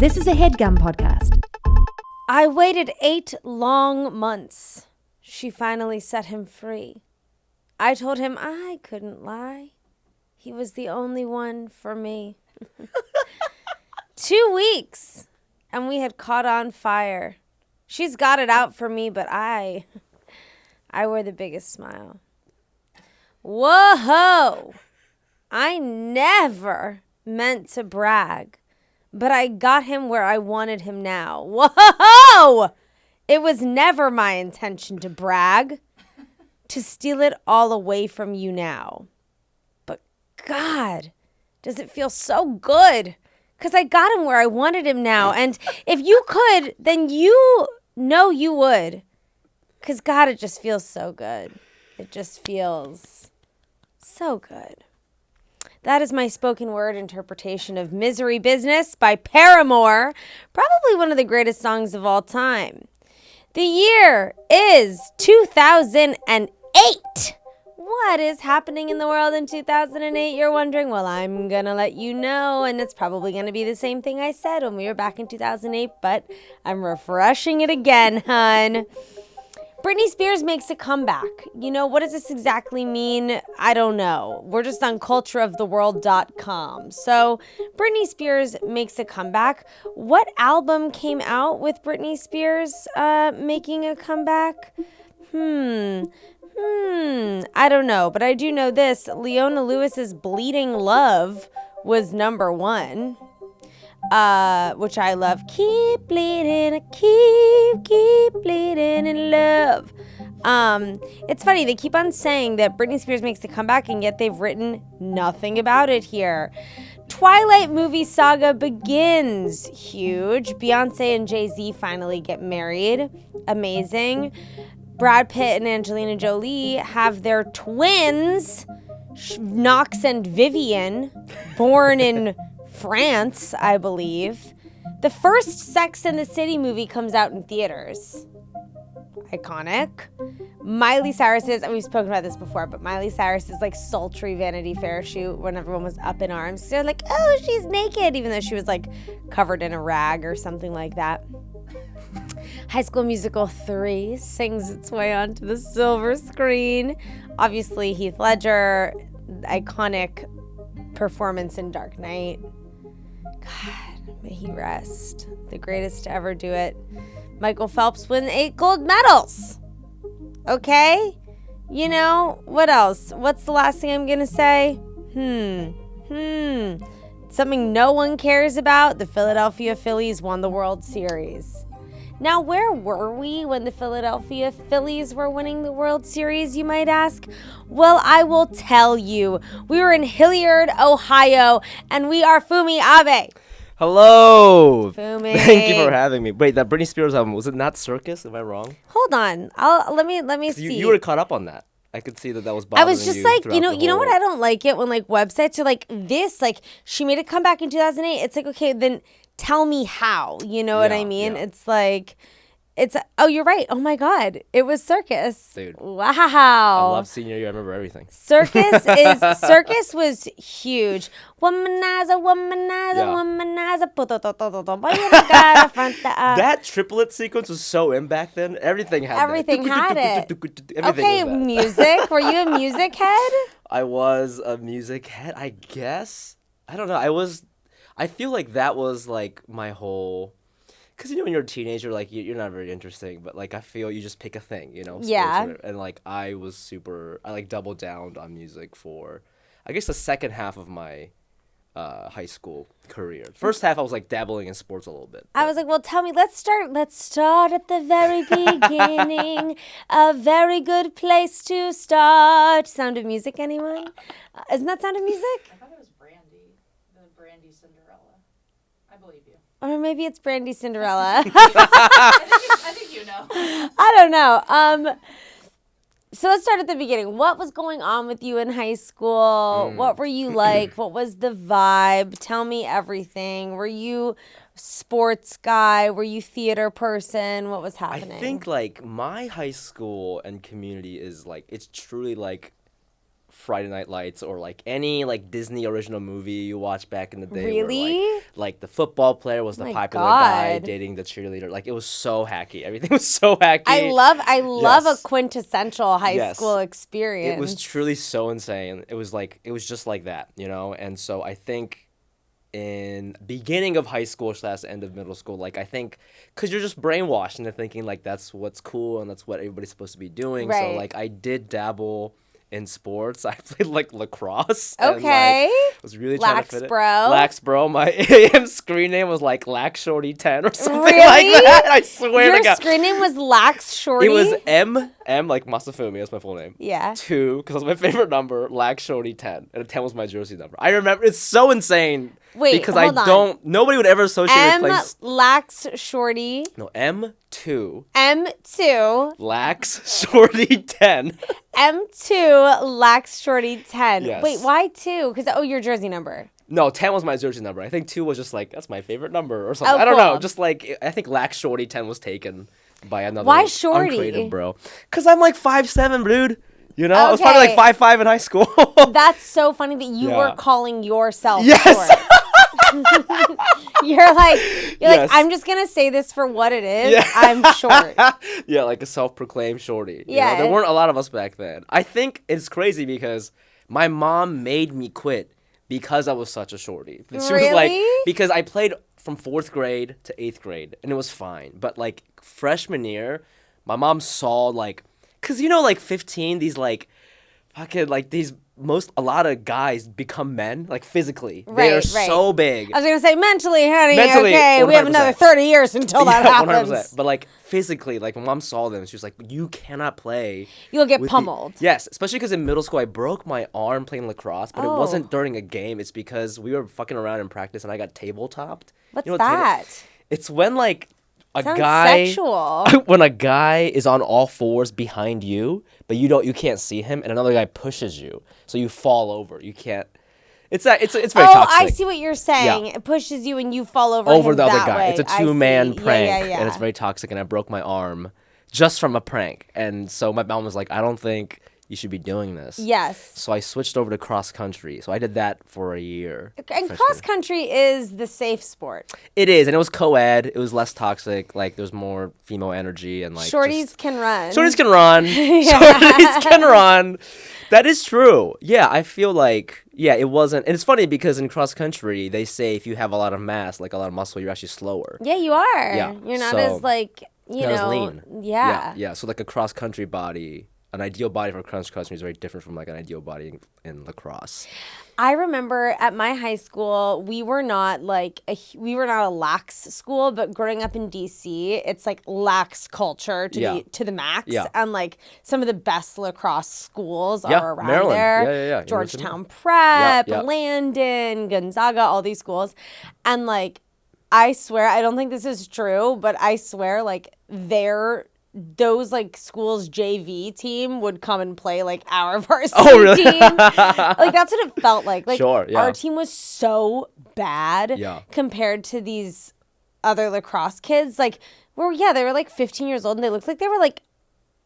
This is a Headgum podcast. I waited 8 long months. She finally set him free. I told him I couldn't lie. He was the only one for me. 2 weeks, and we had caught on fire. She's got it out for me, but I wear the biggest smile. Whoa! I never meant to brag, but I got him where I wanted him now. Whoa! It was never my intention to brag, to steal it all away from you now. But God, does it feel so good? Because I got him where I wanted him now. And if you could, then you know you would. Because God, it just feels so good. It just feels so good. That is my spoken word interpretation of Misery Business by Paramore, probably one of the greatest songs of all time. The year is 2008. What is happening in the world in 2008, you're wondering? Well, I'm going to let you know, and it's probably going to be the same thing I said when we were back in 2008, but I'm refreshing it again, hun. Britney Spears makes a comeback. You know, what does this exactly mean? I don't know. We're just on cultureoftheworld.com. So Britney Spears makes a comeback. What album came out with Britney Spears making a comeback? I don't know. But I do know this. Leona Lewis's Bleeding Love was #1. Which I love. Keep bleeding, keep bleeding in love. It's funny, they keep on saying that Britney Spears makes a comeback, and yet they've written nothing about it here. Twilight movie saga begins. Huge. Beyonce and Jay-Z finally get married. Amazing. Brad Pitt and Angelina Jolie have their twins, Knox and Vivian, born in France, I believe. The first Sex and the City movie comes out in theaters. Iconic. Miley Cyrus's, and we've spoken about this before, but Miley Cyrus's like sultry Vanity Fair shoot when everyone was up in arms. They're like, oh, she's naked, even though she was like covered in a rag or something like that. High School Musical 3 sings its way onto the silver screen. Obviously, Heath Ledger, iconic performance in Dark Knight. God, may he rest. The greatest to ever do it. Michael Phelps won 8 gold medals. Okay? You know, what else? What's the last thing I'm going to say? Something no one cares about. The Philadelphia Phillies won the World Series. Now, where were we when the Philadelphia Phillies were winning the World Series, you might ask? Well, I will tell you. We were in Hilliard, Ohio, and we are Fumi Abe. Hello. Fumi. Thank you for having me. Wait, that Britney Spears album, was it not Circus? Am I wrong? Hold on. Let me see. You were caught up on that. I could see that was bothering you. I was just like, you know what I don't like it when like websites are like this, like she made a comeback in 2008. It's like, okay, then tell me how, you know what I mean? Yeah. It's like, oh, you're right. Oh my God. It was Circus. Dude. Wow. I love senior year. I remember everything. Circus was huge. Womanizer, that triplet sequence was so in back then. Everything had it. Okay, music. Were you a music head? I was a music head, I guess. I don't know. I feel like that was like my whole, because you know when you're a teenager, like you're not very interesting, but like I feel you just pick a thing, you know. Yeah. And like I like doubled down on music for, I guess the second half of my high school career. First half I was like dabbling in sports a little bit. I was like, well, tell me, let's start at the very beginning. A very good place to start. Sound of Music, anyone? Isn't that Sound of Music? I thought it was Brandy Cinderella. I believe you. Or maybe it's Brandy Cinderella. I think you know. I don't know. So let's start at the beginning. What was going on with you in high school? What were you like? What was the vibe? Tell me everything. Were you sports guy? Were you theater person? What was happening? I think like my high school and community is like, it's truly like Friday Night Lights or like any like Disney original movie you watched back in the day. Really? Where, like the football player was the My popular guy God. dating the cheerleader. Like it was so hacky. Everything was so hacky. I love Yes. a quintessential high Yes. school experience. It was truly so insane. It was just like that, you know? And so I think in beginning of high school / end of middle school, like I think because you're just brainwashed into thinking like that's what's cool and that's what everybody's supposed to be doing. Right. So like I did dabble in sports. I played like lacrosse. And, Okay. was really trying Lax to fit it. bro. Lax bro. My AM screen name was like Lax Shorty 10 or something like Really? that. I swear Your to God. screen name was Lax Shorty? It was M like Masafumi. That's my full name. Yeah. 2 because that's my favorite number. Lax Shorty 10, and a 10 was my jersey number. I remember it's so insane. Wait, because hold on. Nobody would ever associate M with playing. Lax Shorty. No, M2 M2. Lax Shorty 10. M2 Lax Shorty 10. Yes. Wait, why 2? Because your jersey number. No, 10 was my jersey number. I think 2 was just like that's my favorite number or something. Oh, I don't know. cool. Just like I think Lax Shorty 10 was taken by another. Why Shorty? Uncreative bro. Because I'm like 5'7", dude. You know, I was probably Okay. like 5'5" in high school. That's so funny that you Yeah. were calling yourself Yes. short. You're like, Yes. I'm just gonna say this for what it is. Yeah. I'm short. Yeah, like a self-proclaimed shorty. You Yeah. know, there weren't a lot of us back then. I think it's crazy because my mom made me quit because I was such a shorty. She was like, Really? because I played from 4th grade to 8th grade and it was fine. But like freshman year, my mom saw like, cause you know like 15, these like fucking like these a lot of guys become men like physically. They are Right. so big. I was gonna say mentally, honey. Mentally, okay, we have another 100%. 30 years until that happens. 100%. But like physically, like my mom saw them, she was like, "You cannot play." You'll get with pummeled. Yes, especially because in middle school I broke my arm playing lacrosse, but it Oh. wasn't during a game. It's because we were fucking around in practice and I got tabletopped. What's You know what that? It's when like a Sounds guy sexual. when a guy is on all fours behind you, but you can't see him, and another guy pushes you, so you fall over. You can't. It's very Oh, toxic. I see what you're saying. Yeah. It pushes you and you fall over Over him the other that guy. way. It's a I see. 2-man prank, Yeah. and it's very toxic. And I broke my arm just from a prank, and so my mom was like, "I don't think you should be doing this." Yes. So I switched over to cross country. So I did that for a year. And freshman. cross country is the safe sport. It is, and it was co-ed. It was less toxic. Like there's more female energy and like Shorties just- can run. Shorties can run. Shorties can run. That is true. Yeah, I feel like it wasn't. And it's funny because in cross country they say if you have a lot of mass, like a lot of muscle, you're actually slower. Yeah, you are. Yeah, You're not so- as like you Not as know. lean. Yeah. Yeah. So like a cross country body, an ideal body for cross country is very different from like an ideal body in lacrosse. I remember at my high school, we were not a lax school, but growing up in DC, it's like lax culture to the max. Yeah. And like some of the best lacrosse schools Yeah, are around Maryland. there. Yeah. University of Georgetown Maryland. Prep, Yeah. Landon, Gonzaga, all these schools. And like I swear, I don't think this is true, but I swear like those like schools JV team would come and play like our varsity really? team. Like that's what it felt like. Like Sure, yeah. our team was so bad Yeah. compared to these other lacrosse kids. Like they were like 15 years old and they looked like they were like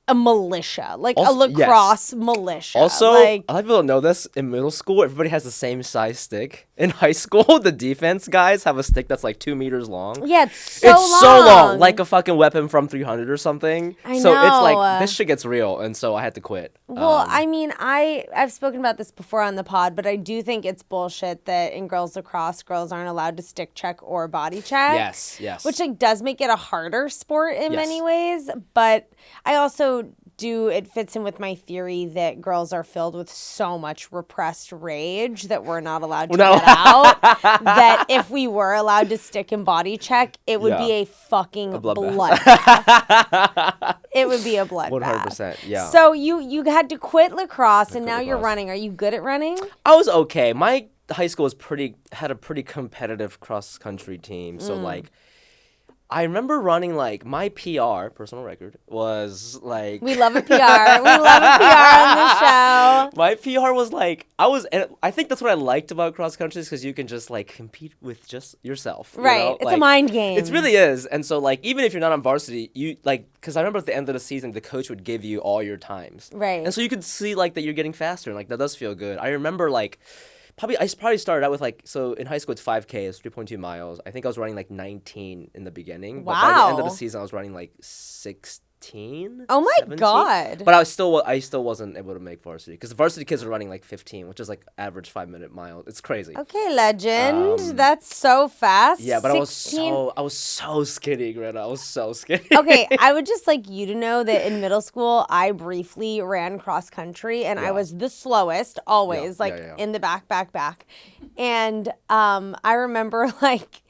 a militia, like Also- a lacrosse militia. Also, like, a lot of people don't know this. In middle school, everybody has the same size stick. In high school, the defense guys have a stick that's like 2 meters long. yeah, it's so so long, long. like a fucking weapon from 300 or something. I so it's know. like this shit gets real, and so I had to quit. Well, I mean, I've spoken about this before on the pod, but I do think it's bullshit that in girls lacrosse, girls aren't allowed to stick check or body check. Yes. Which like does make it a harder sport in Yes. many ways, but I also it fits in with my theory that girls are filled with so much repressed rage that we're not allowed to get out. That if we were allowed to stick and body check, it would be Yeah. a fucking bloodbath. bloodbath. It would be a bloodbath. 100%. Yeah. So you had to quit lacrosse and now you're lacrosse. running. Are you good at running? I was okay. My high school had a pretty competitive cross country team. Mm. So like I remember running like my PR, personal record, was like We love a PR. We love a PR on the show. my PR was like and I think that's what I liked about cross country is because you can just like compete with just yourself. You Right. know? It's Like, a mind game. It really is. And so like even if you're not on varsity, you like because I remember at the end of the season the coach would give you all your times. Right. And so you could see like that you're getting faster and like that does feel good. I remember like I probably started out with like so in high school it's 5K, it's 3.2 miles. I think I was running like 19 in the beginning. But by the end of the Wow. season I was running like 16. Oh my 17. God. But I still wasn't able to make varsity because the varsity kids are running like 15, which is like average 5-minute mile. It's crazy. Okay, legend. That's so fast. Yeah, but 16. I was so skinny, Greta. I was so skinny. Okay, I would just like you to know that in middle school, I briefly ran cross country and I Yeah. was the slowest always, Yeah, like yeah. in the back. And I remember like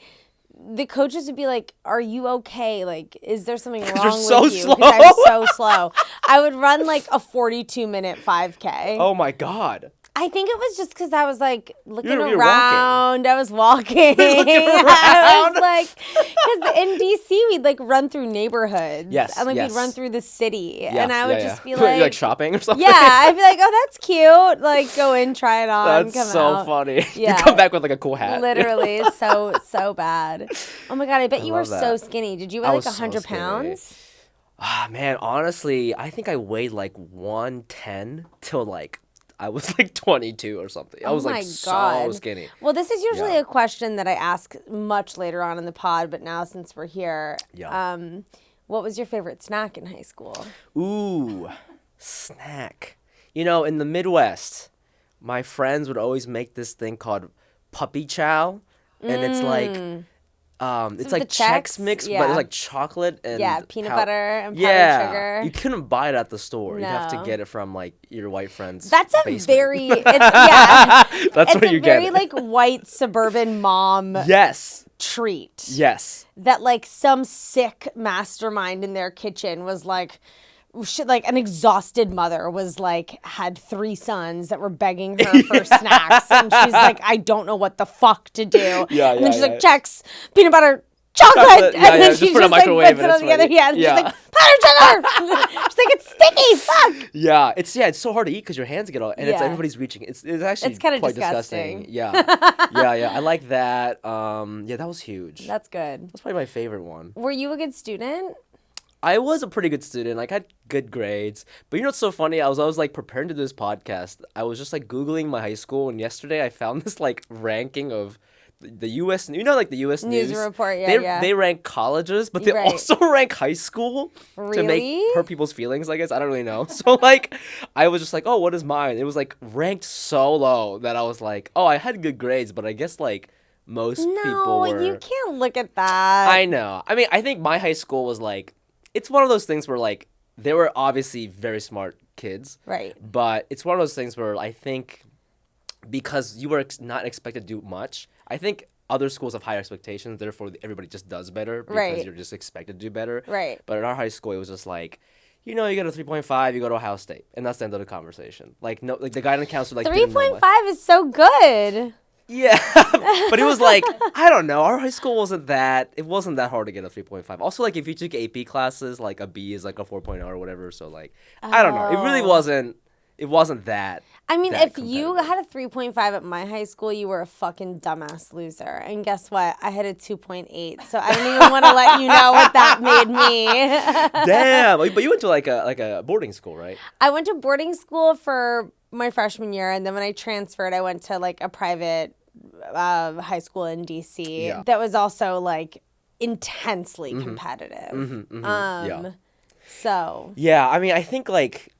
the coaches would be like, "Are you okay? Like, is there something wrong you're so with you?" slow. Because I'm so slow. I would run like a 42-minute 5K. Oh my God. I think it was just because I was like looking You're walking. around. I was walking. looking I was around. like, because in DC we'd like run through neighborhoods. Yes, And like yes. we'd run through the city, Yeah, and I would yeah, just be yeah. like, You like shopping or something? yeah, I'd be like, oh, that's cute. Like go in, try it on, That's come so out. funny. Yeah. You come back with like a cool hat. Literally, so bad. Oh my God, I bet you were love so that. skinny. Did you weigh I like was so 100 skinny. pounds? Ah, man, honestly, I think I weighed like 110 till like I was like 22 or something. I Oh was my like so God. skinny. Well, this is usually Yeah. a question that I ask much later on in the pod, but now since we're here, Yeah. what was your favorite snack in high school? Ooh, snack. You know, in the Midwest, my friends would always make this thing called puppy chow, and it's like it's with like the Chex Chex? Mix, but Yeah. it's like chocolate and Yeah, peanut pow- butter and powdered yeah. sugar. You couldn't buy it at the store. You have to No. get it from like your white friend's That's a basement. very, it's, yeah, That's it's where a you very get it. like white suburban mom Yes. treat. Yes. That like some sick mastermind in their kitchen was like, shit, like an exhausted mother was like had 3 sons that were begging her for snacks, and she's like, I don't know what the fuck to do. Yeah, and then yeah, she's yeah. like, Chex, peanut butter, chocolate, Chocolate, yeah, and then yeah, she just put it in just a like microwave puts it and on it's the other ready. hand. Yeah. She's like, powdered sugar. She's like, it's sticky. Fuck. Yeah, it's so hard to eat because your hands get all and it's Yeah. everybody's reaching. It's actually It's kinda quite disgusting. disgusting. Yeah, I like that. Yeah, that was huge. That's good. That's probably my favorite one. Were you a good student? I was a pretty good student. Like, I had good grades. But you know what's so funny? I was like preparing to do this podcast. I was just like Googling my high school, and yesterday I found this like ranking of the U.S. You know, like the U.S. News News report, yeah. They rank colleges, but they Right. also rank high school to Really? make hurt people's feelings. I guess I don't really know. So like, I was just like, oh, what is mine? It was like ranked so low that I was like, oh, I had good grades, but I guess like most people No, were. you can't look at that. I know. I mean, I think my high school was like, it's one of those things where like they were obviously very smart kids, Right. but it's one of those things where I think because you were not expected to do much, I think other schools have higher expectations, therefore everybody just does better because Right. you're just expected to do better. Right. But in our high school, it was just like, you know, you get a 3.5, you go to Ohio State, and that's the end of the conversation. Like no, like the guidance counselor like didn't know, like- 3.5 is so good. yeah, but it was like, I don't know. Our high school wasn't that hard to get a 3.5. Also, like, if you took AP classes, like, a B is like a 4.0 or whatever. So, like, I don't know. It really wasn't that. I mean, that if you competitive. had a 3.5 at my high school, you were a fucking dumbass loser. And guess what? I had a 2.8. So I don't even want to let you know what that made me. Damn. But you went to, like a boarding school, right? I went to boarding school for my freshman year, and then when I transferred, I went to like a private high school in DC Yeah. that was also like intensely competitive. Yeah. So Yeah, I mean, I think, like,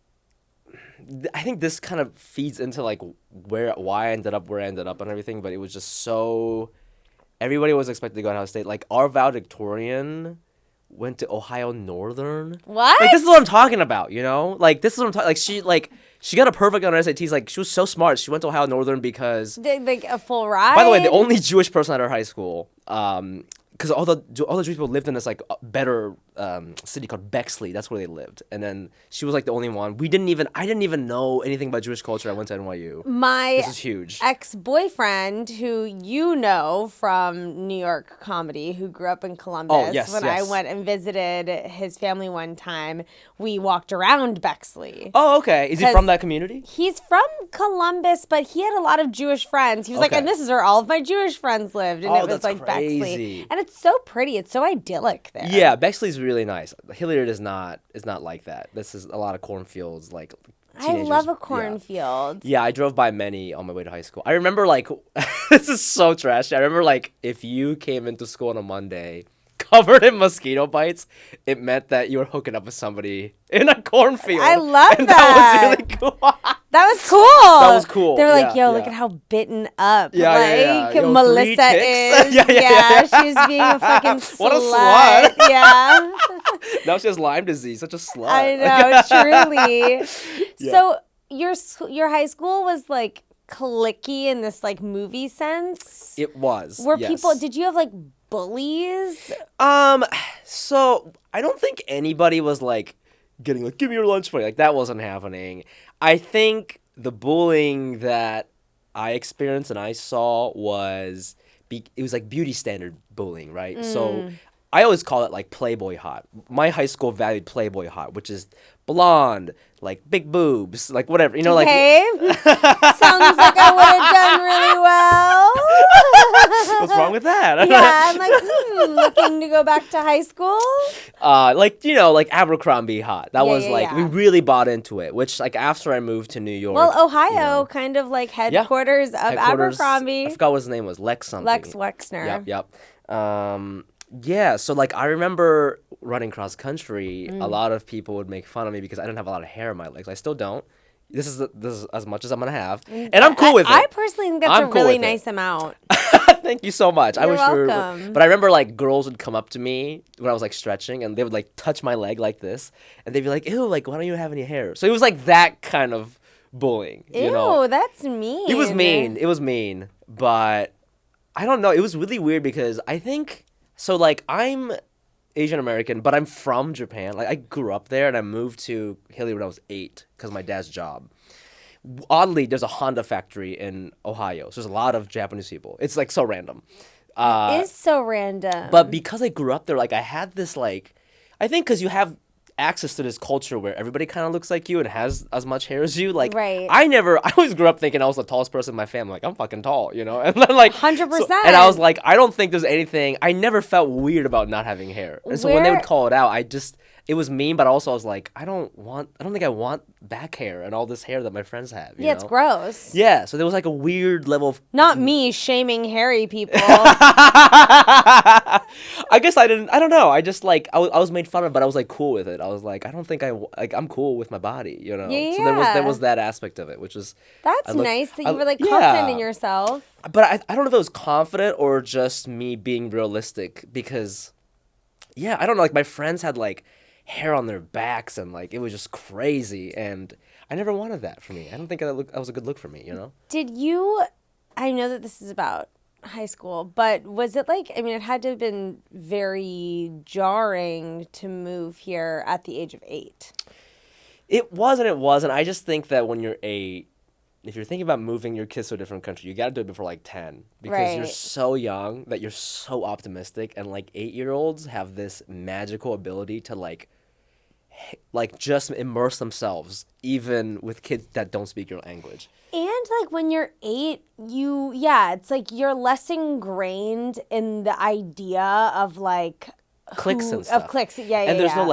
I think this kind of feeds into, like, why I ended up where I ended up and everything, but it was just so... Everybody was expected to go to Ohio State. Like, our valedictorian went to Ohio Northern. what? Like, this is what I'm talking about, you know? Like, this is what I'm talking... Like, she got a perfect on her SATs. Like, she was so smart. She went to Ohio Northern because... Like a full ride. By the way, the only Jewish person at our high school because all the Jewish people lived in this like better city called Bexley. That's where they lived. And then she was like the only one. I didn't even know anything about Jewish culture. I went to NYU. This is huge. Ex-boyfriend, who you know from New York comedy, who grew up in Columbus. Oh, yes, When yes. I went and visited his family one time, we walked around Bexley. Oh, okay. Is he from that community? He's from Columbus, but he had a lot of Jewish friends. He was like, Okay. and this is where all of my Jewish friends lived. And Oh, it was that's like Bexley. crazy. And it's so pretty. It's so idyllic there. Yeah, Bexley's really nice. Hilliard is not like that. This is a lot of cornfields, like I teenagers. love a Yeah. cornfield. Yeah, I drove by many on my way to high school. I remember like this is so trashy. I remember like if you came into school on a Monday covered in mosquito bites, it meant that you were hooking up with somebody in a cornfield. I love and that. That was really cool. That was cool. That was cool. They were like, Yeah, yo, look yeah. at how bitten up. Yeah, like, yeah. Yo, 3 Melissa ticks. is. Yeah. She's being a fucking slut. What a slut. Yeah. Now she has Lyme disease. Such a slut. I know, truly. Yeah. So your high school was like cliquey in this like movie sense? It was. Were yes. people, did you have like bullies? So I don't think anybody was like getting like, give me your lunch money. Like that wasn't happening. I think the bullying that I experienced and I saw was it was like beauty standard bullying, right? So I always call it like Playboy hot. My high school valued Playboy hot, which is blonde, like big boobs, like whatever, you know, like. Hey, sounds like I would have done really well. What's wrong with that? Yeah, I'm like, looking to go back to high school. Like, you know, like Abercrombie hot. That Yeah, was yeah, like, yeah. we really bought into it, which like after I moved to New York. Well, Ohio, you know, kind of like headquarters of headquarters- Abercrombie. I forgot what his name was. Lex something. Lex Wexner. Yep. Yeah, so like I remember running cross country, a lot of people would make fun of me because I didn't have a lot of hair on my legs. I still don't. This is as much as I'm gonna have, and I'm cool with it. I personally think that's I'm a cool really with it. nice amount. Thank you so much. I You're wish we were, welcome. but I remember like girls would come up to me when I was like stretching, and they would like touch my leg like this, and they'd be like, "Ew, like why don't you have any hair?" So it was like that kind of bullying. Ew, You know? that's mean. It was mean. It was mean, but I don't know. It was really weird because I think so. Like I'm Asian American, but I'm from Japan. Like I grew up there, and I moved to Hilliard when I was 8 because of my dad's job. Oddly, there's a Honda factory in Ohio, so there's a lot of Japanese people. It's like so random. It is so random. But because I grew up there, like I had this like, I think because you have access to this culture where everybody kind of looks like you and has as much hair as you. Like Right. I always grew up thinking I was the tallest person in my family. Like I'm fucking tall, you know? And then like 100%. and I was like, I don't think there's anything. I never felt weird about not having hair. And so when they would call it out, it was mean, but also I was like, I don't think I want back hair and all this hair that my friends have. You yeah, it's know? gross. Yeah, so there was like a weird level of. Not me shaming hairy people. I guess I didn't. I don't know. I just like I was made fun of, but I was like cool with it. I was like, I don't think I'm cool with my body, you know. Yeah, So there yeah. was that aspect of it, which was. That's I look- nice that I- you were like yeah. confident in yourself. But I don't know if it was confident or just me being realistic because, yeah, I don't know. Like my friends had like hair on their backs and like it was just crazy, and I never wanted that for me. I don't think that was a good look for me, you know. Did you, I know that this is about high school, but was it like, I mean, it had to have been very jarring to move here at the age of 8. It wasn't. I just think that when you're 8, if you're thinking about moving your kids to a different country, you got to do it before like 10 because you're Right. so young that you're so optimistic, and like 8-year-olds have this magical ability to like just immerse themselves even with kids that don't speak your language. And like when you're 8, it's like you're less ingrained in the idea of like Cliques and stuff. Of cliques, And there's no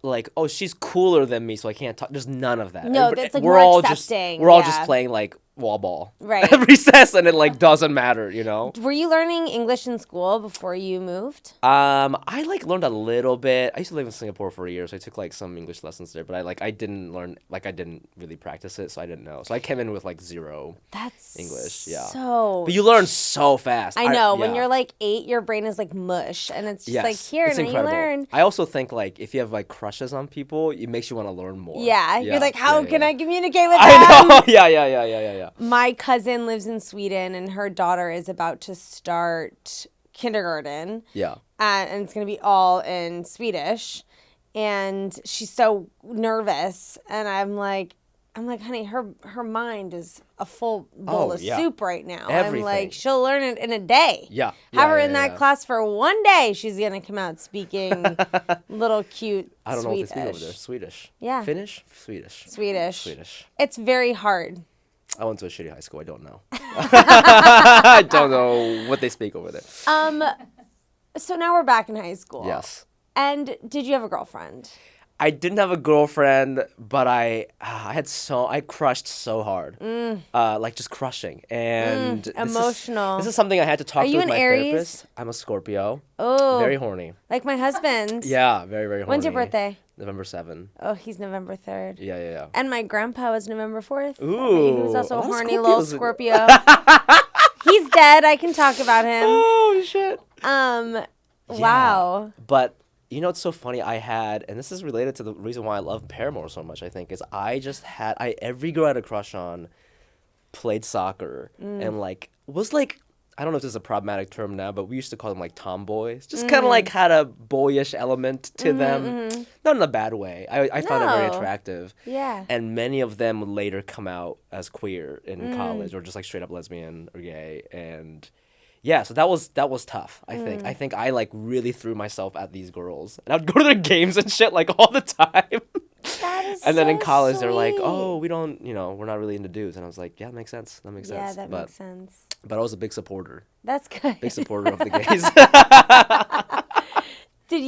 like, oh, she's cooler than me, so I can't talk. There's none of that. No, Everybody- that's, like, we're more all accepting, we're all yeah. just playing like wall ball Right. at recess, and it like doesn't matter, you know. Were you learning English in school before you moved? I like learned a little bit. I used to live in Singapore for a year, so I took like some English lessons there, but I didn't learn, like I didn't really practice it, so I didn't know. So I came in with like 0 That's English, yeah. So But you learn so fast. I know when yeah. you're like 8, your brain is like mush, and it's just Yes, like here, it's and then incredible. you learn. I also think like if you have like crushes on people, it makes you want to learn more. Yeah, you're like, how can I communicate with them? I know. Yeah. My cousin lives in Sweden, and her daughter is about to start kindergarten. Yeah. And it's going to be all in Swedish. And she's so nervous. And I'm like, honey, her mind is a full bowl of soup right now. Everything. I'm like, she'll learn it in a day. Yeah. Have her in that class for one day. She's going to come out speaking little cute I don't know what they speak over Swedish. there. Swedish. Yeah. Finnish? Swedish. Swedish. It's very hard. I went to a shitty high school. I don't know. I don't know what they speak over there. So now we're back in high school. Yes. And did you have a girlfriend? I didn't have a girlfriend, but I crushed so hard, like just crushing, and emotional. This is something I had to talk to with my Aries? therapist. I'm a Scorpio. Oh, Very horny. like my husband. Yeah, very very horny. When's your birthday? November 7. Oh, he's November 3rd. Yeah. And my grandpa was November 4th. Ooh, He was also a lot of horny little Scorpios. Scorpio. He's dead. I can talk about him. Oh shit. Wow. But you know what's so funny? And this is related to the reason why I love Paramore so much, I think, is every girl I had a crush on played soccer and was I don't know if this is a problematic term now, but we used to call them like tomboys. Just kind of had a boyish element to them. Not in a bad way. I found it very attractive. Yeah. And many of them would later come out as queer in college or just straight up lesbian or gay. And yeah, so that was tough, I think. I think I really threw myself at these girls. And I'd go to their games and shit all the time. That is and then in so college they're like, sweet. "Oh, we don't, we're not really into dudes." And I was like, "Yeah, that makes sense. That makes sense." Yeah, that makes sense. But I was a big supporter. That's good. Big supporter of the gays. Did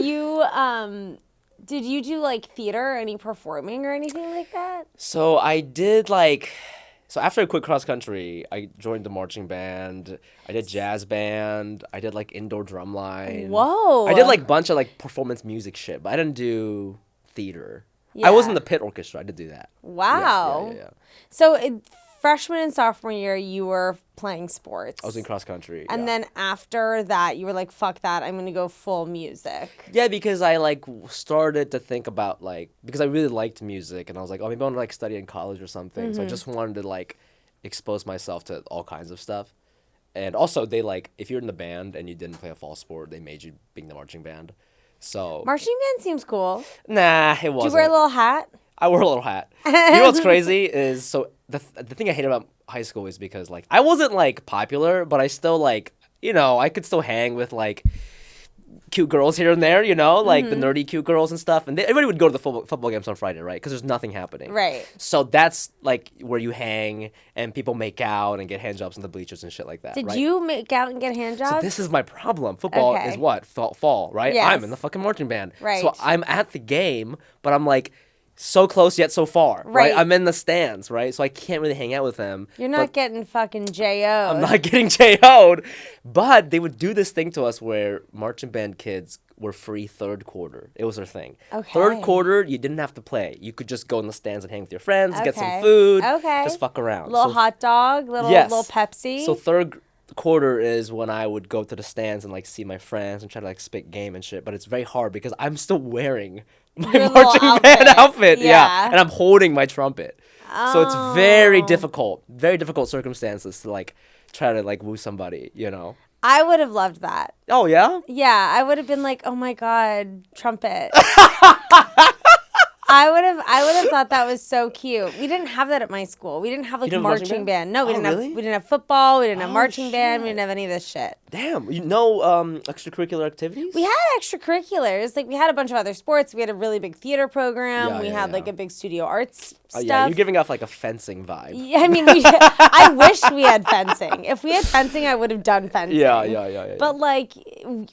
you do theater or any performing or anything like that? So I did so after I quit cross country, I joined the marching band. I did jazz band. I did indoor drum line. Whoa. I did bunch of performance music shit, but I didn't do theater. Yeah. I was in the pit orchestra. I did do that. Wow. Yeah. So freshman and sophomore year, you were playing sports. I was in cross country. And then after that, you were like, fuck that, I'm going to go full music. Yeah, because I started to think about because I really liked music and I was like, oh, maybe I want to study in college or something. So I just wanted to expose myself to all kinds of stuff. And also they if you're in the band and you didn't play a fall sport, they made you be in the marching band. So Marching band seems cool. Nah, it wasn't. Did you wear a little hat? I wore a little hat. You know what's crazy is the thing I hate about high school is because I wasn't popular, but I still I could still hang with cute girls here and there, the nerdy cute girls and stuff, and everybody would go to the football games on Friday, right? Because there's nothing happening. Right. So that's where you hang and people make out and get hand jobs in the bleachers and shit like that. Did right? you make out and get hand jobs? So this is my problem. Football Okay. is what? Fall, right? Yes. I'm in the fucking marching band. Right. So I'm at the game, but I'm so close yet so far, right? I'm in the stands, right? So I can't really hang out with them. You're not getting fucking J.O. I'm not getting J.O.'d. But they would do this thing to us where marching band kids were free third quarter. It was their thing. Okay. Third quarter, you didn't have to play. You could just go in the stands and hang with your friends, get some Okay. food, Okay. just fuck around. Little hot dog, little Pepsi. So third quarter is when I would go to the stands and see my friends and try to spit game and shit. But it's very hard because I'm still wearing my Your marching little band outfit. outfit. Yeah. And I'm holding my trumpet. So it's very difficult circumstances to try to woo somebody, I would have loved that. Oh yeah? Yeah, I would have been like, oh my God, trumpet. I would have thought that was so cute. We didn't have that at my school. We didn't have didn't have marching band. No, we Oh, didn't really? have we didn't have football, we didn't have Oh, marching band, we shit. didn't have any of this shit. Damn. Extracurricular activities? We had extracurriculars. We had a bunch of other sports. We had a really big theater program. Yeah, we yeah, had yeah. a big studio arts Oh, stuff. yeah, you're giving off a fencing vibe. Yeah, I mean, I wish we had fencing. If we had fencing, I would have done fencing. Yeah. But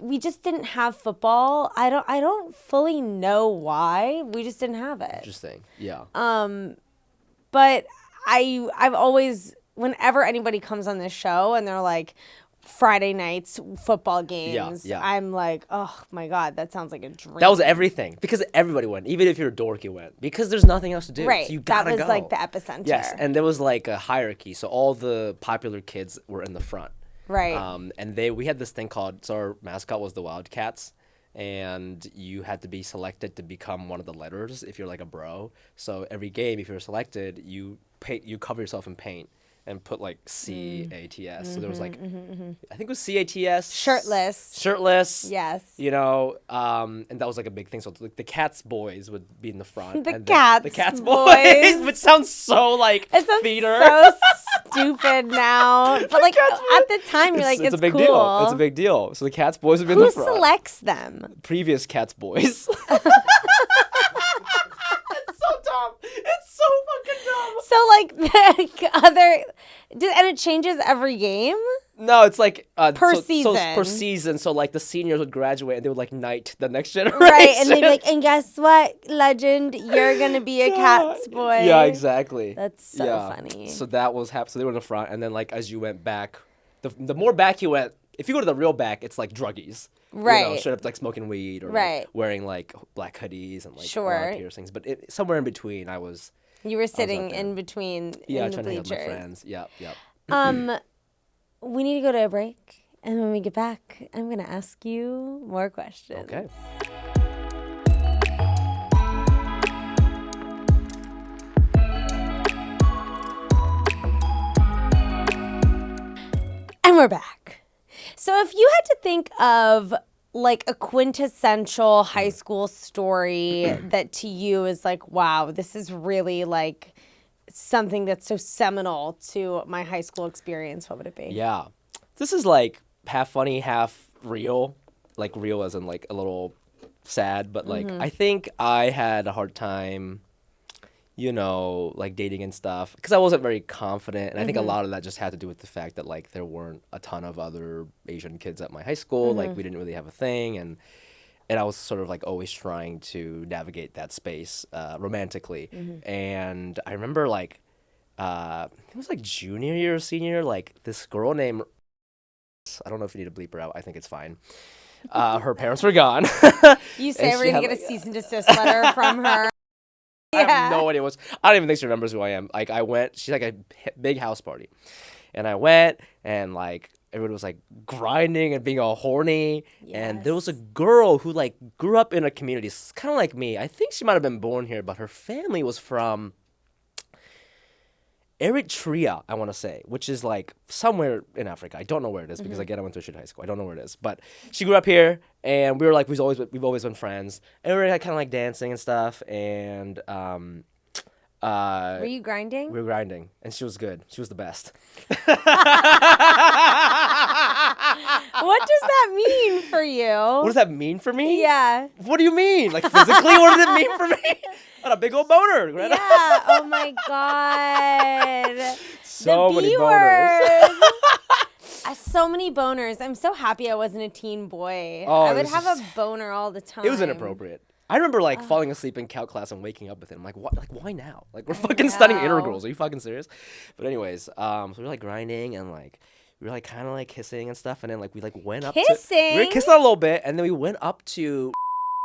we just didn't have football. I don't fully know why. We just didn't have it. Interesting. Yeah. But I've always, whenever anybody comes on this show and they're like, Friday nights football games, yeah. I'm like, oh my God, that sounds like a dream. That was everything because everybody went, even if you're a dork, you went because there's nothing else to do. right. So you gotta that was go. the epicenter. Yes, and there was a hierarchy. So all the popular kids were in the front. right. And we had this thing called, so our mascot was the Wildcats, and you had to be selected to become one of the letters if you're a bro. So every game, if you're selected, you cover yourself in paint. and put like CATS. So there was like, I think it was CATS. Shirtless. Yes. You know, and that was like a big thing. So like the Cats boys would be in the front. The and Cats the Cats boys. which sounds so like It sounds theater. so stupid now. But like Cats at the time, you're like, it's a big cool. deal. It's a big deal. So the Cats boys would be in Who the front. selects them? Previous Cats boys. It's so dumb. It's so fucking dumb. So like the other, and it changes every game. No, it's like Per So season. per season. So like the seniors would graduate and they would like knight the next generation. Right, and they'd be like, and guess what, legend, you're gonna be a Cats boy. Yeah, exactly. That's so funny. So that was So they were in the front, and then like as you went back, the more back you went, if you go to the real back, it's like druggies. Right. You know, straight up like smoking weed or Right. like wearing like black hoodies and like Sure. piercings. But somewhere in between, You were sitting out there. in between yeah, in the trying to hang out with my bleachers. friends. Yep. We need to go to a break, and when we get back, I'm gonna ask you more questions. Okay. And we're back. So if you had to think of like a quintessential high school story that to you is like, wow, this is really like something that's so seminal to my high school experience, what would it be? Yeah. This is like half funny, half real. Like real as in like a little sad, but like I think I had a hard time, you know, like dating and stuff because I wasn't very confident. And I think a lot of that just had to do with the fact that like there weren't a ton of other Asian kids at my high school. Like we didn't really have a thing. And I was sort of like always trying to navigate that space romantically. And I remember like, it was like junior year or senior year, like this girl named, I don't know if you need to bleep her out. I think it's fine. Her parents were gone. You say And we're she gonna had, get a cease and desist letter from her. I have no idea I don't even think she remembers who I am. Like I went, she's like a big house party. And I went and like everybody was like grinding and being all horny. And there was a girl who like grew up in a community kind of like me. I think she might have been born here, but her family was from Eritrea, I want to say, which is like somewhere in Africa. I don't know where it is because again I went to a shit high school. I don't know where it is, but she grew up here, and we were like we've always been friends, and we were like, kind of like dancing and stuff, and Were you grinding? we were grinding, and she was good. She was the best. What does that mean for you? What does that mean for me? Yeah. What do you mean? Like physically, what does it mean for me? Got a big old boner, Greta. Yeah. Oh my god. So the many B boners. word. So many boners. I'm so happy I wasn't a teen boy. Oh, I it would was have just- a boner all the time. It was inappropriate. I remember like falling asleep in calc class and waking up with it. I'm like, what? Like, why now? Like, we're fucking studying know. integrals. Are you fucking serious? But anyways, so we were like grinding and like we were like kind of like kissing and stuff, and then like we like went up. Kissing? We were kissing a little bit, and then we went up to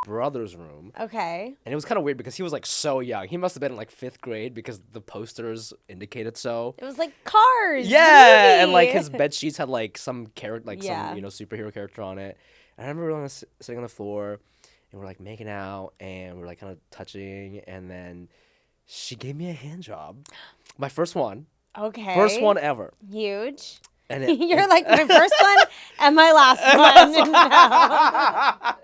brother's room, Okay. and it was kind of weird because he was like so young. He must have been in like 5th grade because the posters indicated so. It was like Cars. the Yeah, and like movie. his bed sheets had like some character, like Yeah. some superhero character on it. And I remember we were sitting on the floor, and we're like making out, and we're like kind of touching, and then she gave me a hand job, my first one, Okay. first one ever. Huge. And it, You're like my first one and my last one.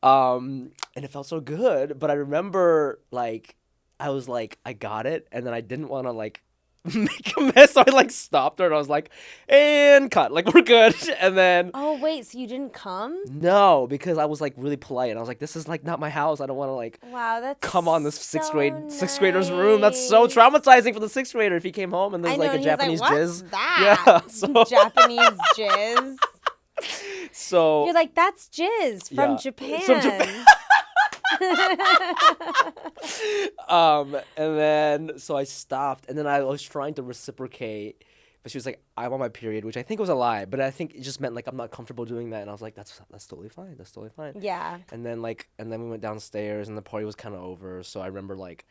and it felt so good, but I remember like I was like I got it, and then I didn't want to like make a mess, so I like stopped her and I was like, and cut, like we're good. And then Oh wait, so you didn't come? no, because I was like really polite, and I was like, this is like not my house. I don't want to like Wow, that's come on this so sixth grader's room. That's so nice. traumatizing for the 6th grader if he came home and there's I know, like a and he's Japanese like, jizz. What's that? Yeah, so Japanese jizz. so You're like, that's jizz from Yeah. Japan. From Japan. And then so I stopped, and then I was trying to reciprocate, but she was like, I'm on my period, which I think was a lie, but I think it just meant like I'm not comfortable doing that, and I was like, that's totally fine, that's totally fine. Yeah. And then we went downstairs, and the party was kind of over, so I remember like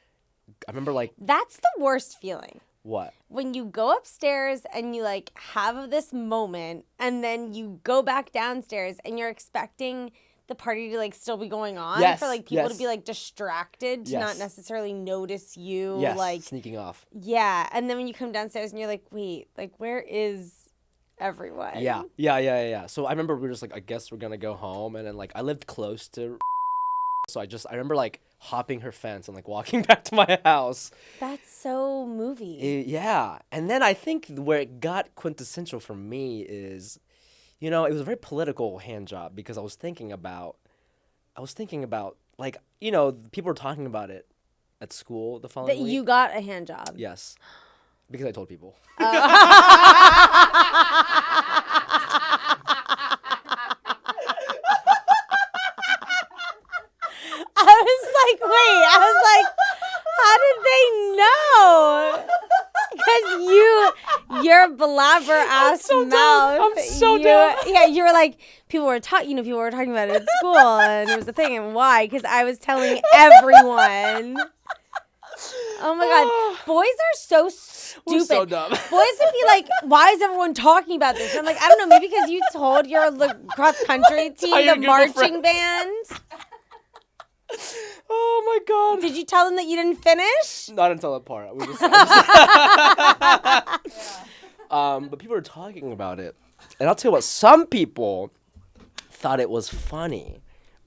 That's the worst feeling. what? When you go upstairs and you like have this moment and then you go back downstairs and you're expecting the party to like still be going on. Yes, For like people to yes. be like distracted to not Yes. necessarily notice you. Yes, Like, sneaking off. yeah. And then when you come downstairs and you're like, wait, like where is everyone? Yeah. So I remember we were just like, I guess we're gonna go home, and then like I lived close to, so I remember like hopping her fence and like walking back to my house. That's so movie. Yeah, and then I think where it got quintessential for me is, it was a very political hand job because I was thinking about like, people were talking about it at school the following That week. you got a hand job. Yes, because I told people. I was like, how did they know? Because your blabber ass mouth. I'm so dumb. Yeah, you were like, people were talking about it at school, and it was a thing, and why? Because I was telling everyone. Oh my god, boys are so stupid. We're so dumb. Boys would be like, why is everyone talking about this? And I'm like, I don't know, maybe because you told your cross country team, your the group of marching friends. band. Oh my god. Did you tell them that you didn't finish? Not until that part. But people were talking about it, and I'll tell you what. Some people thought it was funny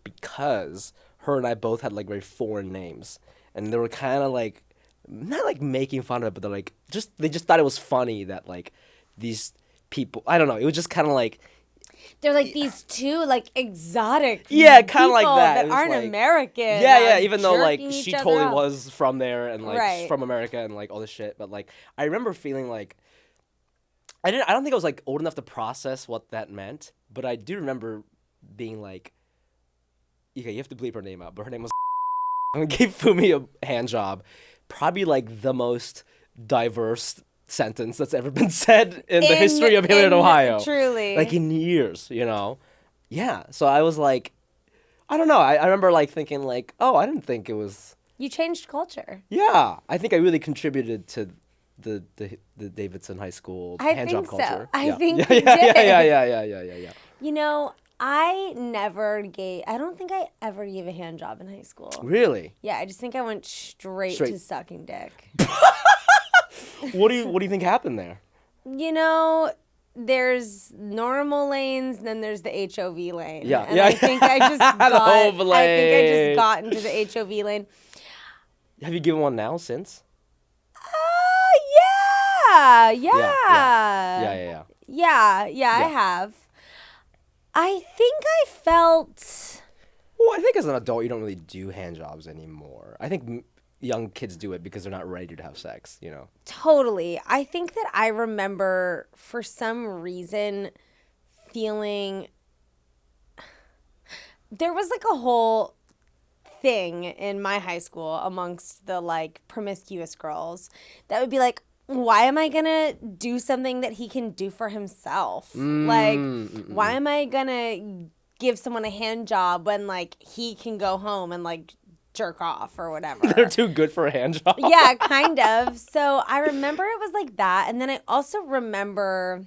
because her and I both had like very foreign names, and they were kind of like not like making fun of it, but they just thought it was funny that like these people. I don't know. It was just kind of like. They're like these two like exotic Yeah, kind of like people that. It was aren't like- American. Yeah. Even though like jerking she each other totally off. was from there and like Right. from America and like all this shit, but like I remember feeling like I don't think I was like old enough to process what that meant, but I do remember being like, okay, you have to bleep her name out, but her name was and gave Fumi a hand job, probably like the most diverse sentence that's ever been said in the history of Hilliard, Ohio. Truly. Like in years, Yeah. So I was like, I don't know. I remember like thinking like, oh, I didn't think it was. You changed culture. Yeah, I think I really contributed to the Davidson High School I hand think job so. culture. I Yeah. think yeah, you yeah, did. Yeah. You know, I don't think I ever gave a hand job in high school. Really? Yeah, I just think I went straight Straight. to sucking dick. What do you think happened there? You know, there's normal lanes, then there's the HOV lane. Yeah, and yeah. I think I just The overlay. got into the HOV lane. Have you given one now since? Yeah. Yeah. I have. I think I felt. Well, I think as an adult you don't really do hand jobs anymore. I think young kids do it because they're not ready to have sex. Totally. I think that I remember for some reason feeling there was like a whole thing in my high school amongst the like promiscuous girls that would be like, why am I gonna do something that he can do for himself? Like, why am I gonna give someone a hand job when like he can go home and like jerk off or whatever? They're too good for a hand job. Yeah, kind of. So I remember it was like that. And then I also remember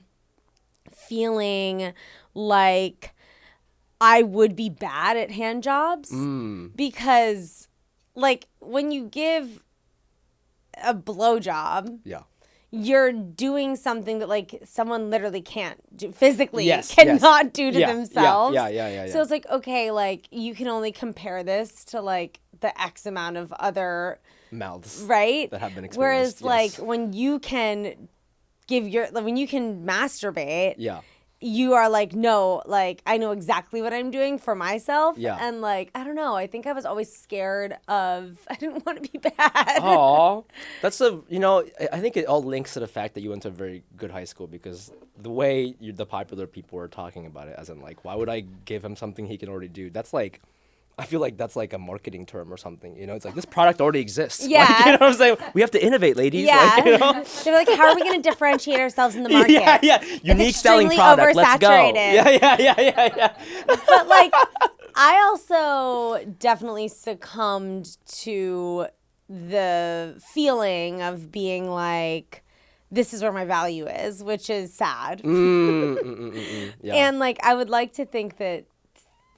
feeling like I would be bad at hand jobs because like when you give a blowjob, Yeah. you're doing something that like someone literally can't do physically Yes, cannot do to Yeah, themselves. Yeah. So it's like, okay, like you can only compare this to like the X amount of other Mouths. right That have been whereas experienced, like yes. when you can when you can masturbate, Yeah. you are like, no, like I know exactly what I'm doing for myself. Yeah. And like I don't know, I think I was always scared of I didn't want to be bad. Aw, that's I think it all links to the fact that you went to a very good high school because the way the popular people were talking about it, as in like, why would I give him something he can already do? That's like, I feel like that's like a marketing term or something. It's like this product already exists. Yeah. Like, you know what I'm saying? We have to innovate, ladies. Yeah. Like, They're like, how are we going to differentiate ourselves in the market? Yeah. Unique selling extremely product. Let's go. oversaturated. Yeah. But like, I also definitely succumbed to the feeling of being like, this is where my value is, which is sad. Yeah. And like, I would like to think that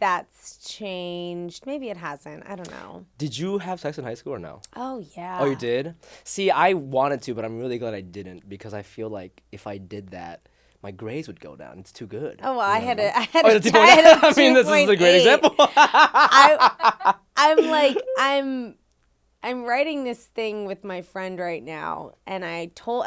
that's changed. Maybe it hasn't. I don't know. Did you have sex in high school or no? Oh, yeah. Oh, you did? See, I wanted to, but I'm really glad I didn't because I feel like if I did that, my grades would go down. It's too good. Oh, well, I had a Oh, it's a 2.8. I mean, this is a great 2.8. example. I'm writing this thing with my friend right now, and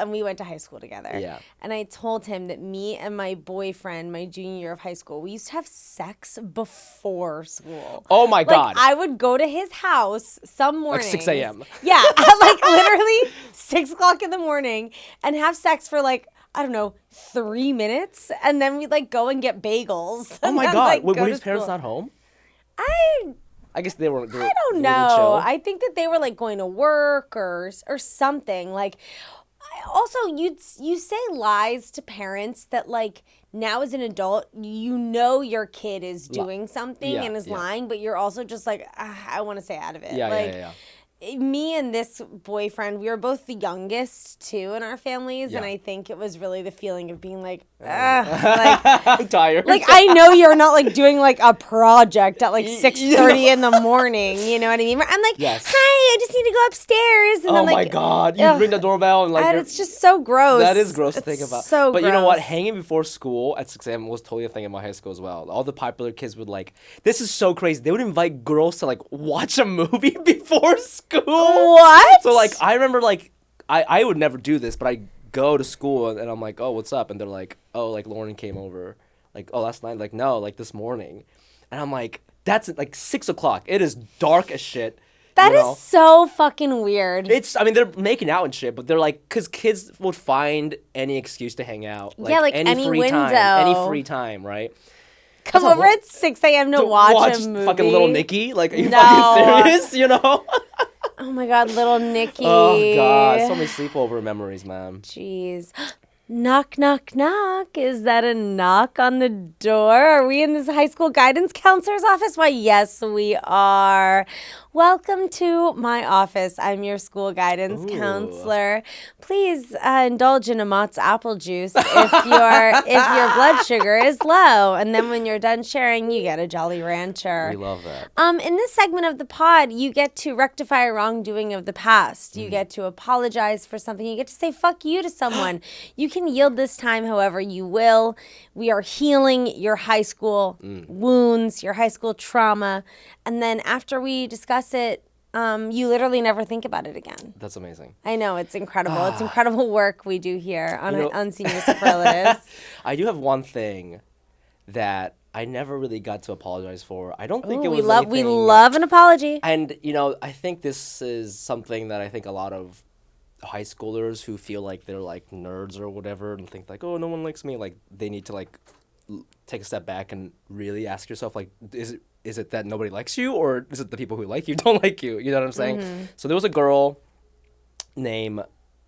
we went to high school together. Yeah. And I told him that me and my boyfriend, my junior year of high school, we used to have sex before school. Oh my God. I would go to his house some mornings. 6 a.m. Yeah, at literally 6 o'clock in the morning and have sex for I don't know, 3 minutes, and then we'd go and get bagels. Oh my then, God. go Were to his parents school. not home? I I guess they were. I don't know. I think that they were going to work or something. Also, you say lies to parents that now as an adult, your kid is doing something and is lying, but you're also just I want to stay out of it. Yeah. Me and this boyfriend, we were both the youngest too in our families, and Yeah. I think it was really the feeling of being I'm tired. I know you're not doing a project at 6:30 in the morning. You know what I mean? I'm Yes. hi, I just need to go upstairs. And Oh then, my God. You ugh. ring the doorbell and And it's just so gross. That is gross to It's think about. So but gross. you know what? Hanging before school at 6 a.m. was totally a thing in my high school as well. All the popular kids would this is so crazy. They would invite girls to watch a movie before school. What? So I remember I would never do this, but I go to school and I'm like, oh, what's up? And they're like, oh, Lauren came over. Oh, last night? No, this morning. And I'm like, that's 6 o'clock. It is dark as shit. That is so fucking weird. They're making out and shit, but they're because kids would find any excuse to hang out. any free window. time. Any free time, right? Come over at 6 a.m. to watch a movie. Fucking Little Nicky? Are you No. fucking serious? Oh my God, Little Nicky. Oh God, so many sleepover memories, man. Jeez. Knock, knock, knock. Is that a knock on the door? Are we in this high school guidance counselor's office? Why, yes, we are. Welcome to my office. I'm your school guidance counselor. Please indulge in a Mott's apple juice if your blood sugar is low. And then when you're done sharing, you get a Jolly Rancher. We love that. In this segment of the pod, you get to rectify a wrongdoing of the past. You get to apologize for something. You get to say fuck you to someone. You can yield this time however you will. We are healing your high school wounds, your high school trauma. And then after we discuss it, you literally never think about it again. That's amazing. I know. It's incredible. It's incredible work we do here on Senior Superlatives. I do have one thing that I never really got to apologize for. I don't think it was we love an apology. And, I think this is something that I think a lot of high schoolers who feel like they're nerds or whatever and think oh, no one likes me, they need to take a step back and really ask yourself is it that nobody likes you, or is it the people who like you don't like you? You know what I'm saying? Mm-hmm. So there was a girl named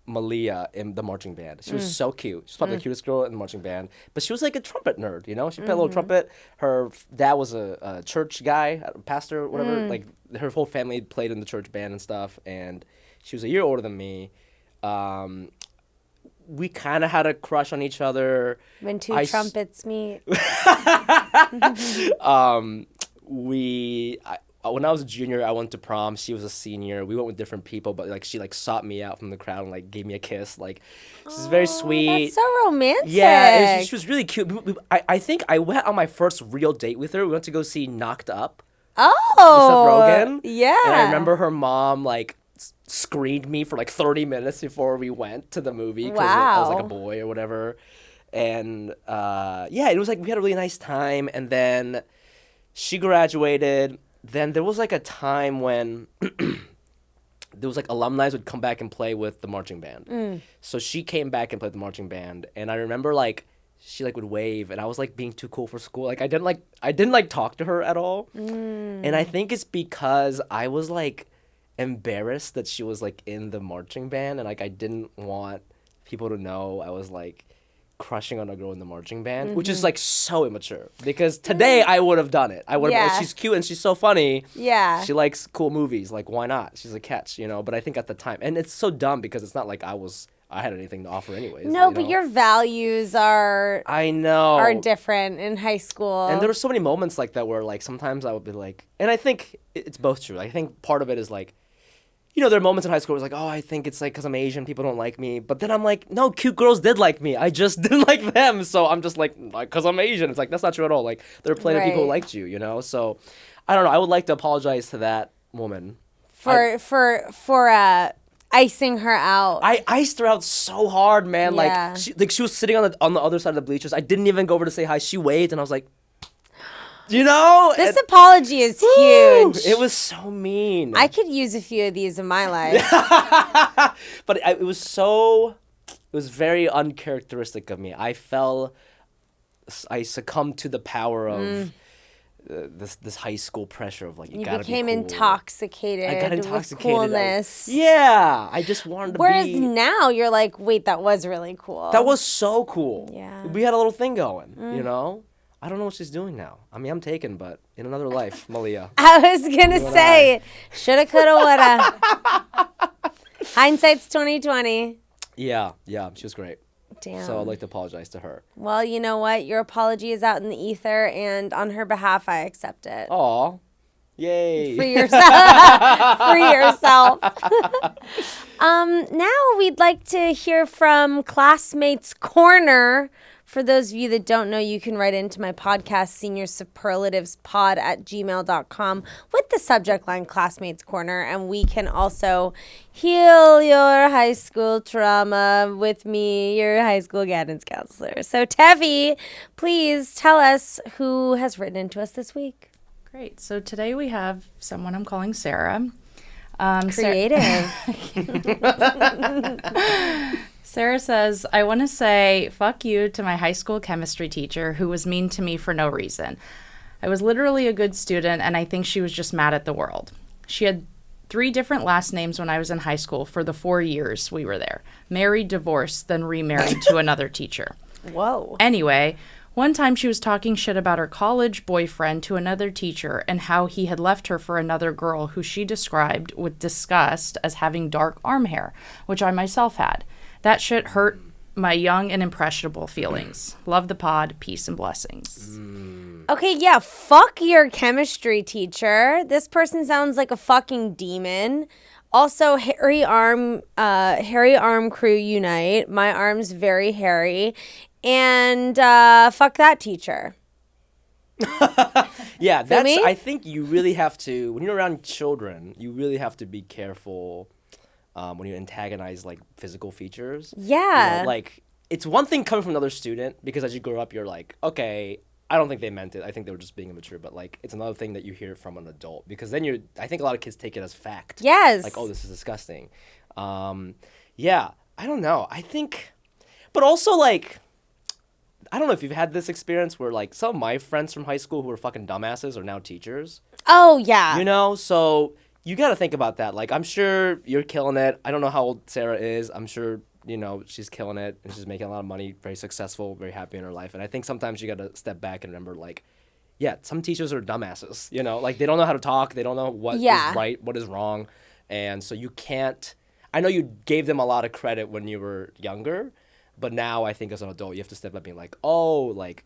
Malia in the marching band. She was so cute. She's probably the cutest girl in the marching band. But she was a trumpet nerd, She played a little trumpet. Her dad was a church guy, a pastor, whatever. Her whole family played in the church band and stuff. And she was a year older than me. We kind of had a crush on each other. When two trumpets meet. When I was a junior, I went to prom. She was a senior. We went with different people, but she sought me out from the crowd and gave me a kiss. She's very sweet. That's so romantic. Yeah, she was really cute. I think I went on my first real date with her. We went to go see Knocked Up. Oh, Seth Rogen. Yeah. And I remember her mom screened me for 30 minutes before we went to the movie because I was a boy or whatever. And it was we had a really nice time. And then she graduated. Then there was a time when there was alumni would come back and play with the marching band. So she came back and played the marching band. And I remember she would wave, and I was being too cool for school. I didn't talk to her at all. And I think it's because I was embarrassed that she was in the marching band, and I didn't want people to know I was crushing on a girl in the marching band, which is so immature. Because today I would have done it. I would have. She's cute and she's so funny. Yeah. She likes cool movies. Why not? She's a catch, But I think at the time, and it's so dumb because it's not I was I had anything to offer anyways. No, you but know? your values are I know. are different in high school. And there were so many moments like that where like sometimes I would be like, and I think it's both true. I think part of it is like, you know, there are moments in high school where it's like, oh, I think it's like because I'm Asian, people don't like me. But then I'm like, no, cute girls did like me. I just didn't like them. So I'm just like, because I'm Asian. It's like, that's not true at all. Like, there are plenty of people who Right. liked you, you know? So I don't know. I would like to apologize to that woman. for icing her out. I iced her out so hard, man. Yeah. Like she was sitting on the other side of the bleachers. I didn't even go over to say hi. She waved, and I was like, you know, This apology is huge. It was so mean. I could use a few of these in my life. But it was very uncharacteristic of me. I succumbed to the power of this high school pressure of like you gotta became be cool. intoxicated. I got with intoxicated. coolness. Yeah, I just wanted to Whereas be. now you're like, wait, that was really cool. That was so cool. Yeah. We had a little thing going, you know? I don't know what she's doing now. I mean, I'm taken, but in another life, Malia. I was gonna say, shoulda, coulda, woulda. Hindsight's 2020. Yeah, she was great. Damn. So I'd like to apologize to her. Well, you know what? Your apology is out in the ether, and on her behalf, I accept it. Aw. Yay. Free yourself. Free yourself. Now we'd like to hear from Classmates Corner. For those of you that don't know, you can write into my podcast, seniorsuperlativespod@gmail.com, with the subject line Classmates Corner, and we can also heal your high school trauma with me, your high school guidance counselor. So, Tevi, please tell us who has written into us this week. Great. So today we have someone I'm calling Sarah. Creative. Sarah says, I want to say fuck you to my high school chemistry teacher who was mean to me for no reason. I was literally a good student, and I think she was just mad at the world. She had 3 different last names when I was in high school for the 4 years we were there. Married, divorced, then remarried to another teacher. Whoa. Anyway, one time she was talking shit about her college boyfriend to another teacher and how he had left her for another girl who she described with disgust as having dark arm hair, which I myself had. That shit hurt my young and impressionable feelings. Love the pod. Peace and blessings. Okay, yeah, fuck your chemistry teacher. This person sounds like a fucking demon. Also, hairy arm crew unite. My arm's very hairy. And fuck that teacher. Yeah, me? I think you really have to, when you're around children, you really have to be careful when you antagonize like physical features. Yeah. You know, like it's one thing coming from another student because as you grow up, you're like, okay, I don't think they meant it. I think they were just being immature. But like, it's another thing that you hear from an adult because then I think a lot of kids take it as fact. Yes. Like, oh, this is disgusting. Yeah, I don't know. I think, but also like, I don't know if you've had this experience where like some of my friends from high school who were fucking dumbasses are now teachers. Oh, yeah. You know, so you got to think about that. Like, I'm sure you're killing it. I don't know how old Sarah is. I'm sure, you know, she's killing it and she's making a lot of money, very successful, very happy in her life. And I think sometimes you got to step back and remember, like, yeah, some teachers are dumbasses, you know? Like, they don't know how to talk. They don't know what is right, what is wrong. And so you can't, I know you gave them a lot of credit when you were younger, but now I think as an adult, you have to step up and be like, oh, like,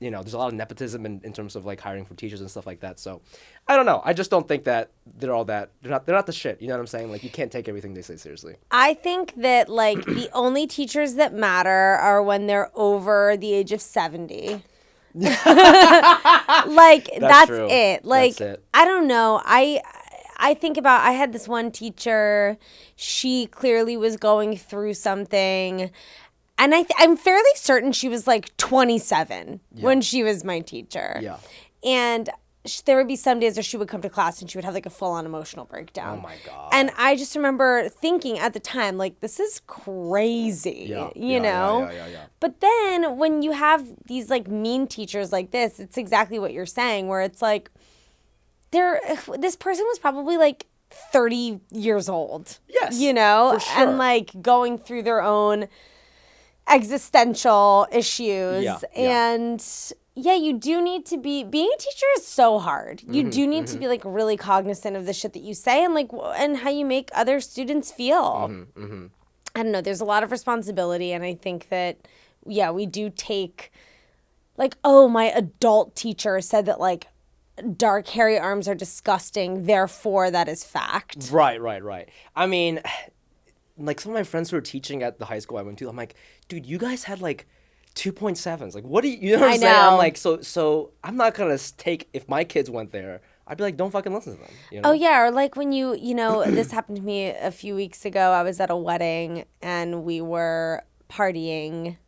you know, there's a lot of nepotism in terms of like hiring for teachers and stuff like that. So I don't know. I just don't think that they're all that. They're not the shit. You know what I'm saying? Like you can't take everything they say seriously. I think that like the only teachers that matter are when they're over the age of 70. Like that's true. it. Like That's it. I don't know. I think about I had this one teacher. She clearly was going through something. And I'm fairly certain she was like 27 when she was my teacher. Yeah. And there would be some days where she would come to class and she would have like a full-on emotional breakdown. Oh my God. And I just remember thinking at the time, like, this is crazy, you know? Yeah. But then when you have these like mean teachers like this, it's exactly what you're saying, where it's like, this person was probably like 30 years old. Yes, You know? for sure. And like going through their own existential issues. Yeah. And yeah, you do need to being a teacher is so hard. You do need to be like really cognizant of the shit that you say and like and how you make other students feel. I don't know, there's a lot of responsibility, and I think that, yeah, we do take, like, oh, my adult teacher said that, like, dark hairy arms are disgusting, therefore that is fact. Right. I mean, like some of my friends who were teaching at the high school I went to, I'm like, dude, you guys had like 2.7s. Like, what do you know what I'm saying? I'm like, so I'm not gonna take, if my kids went there, I'd be like, don't fucking listen to them. You know? Oh, yeah, or like when you know, this happened to me a few weeks ago. I was at a wedding, and we were partying,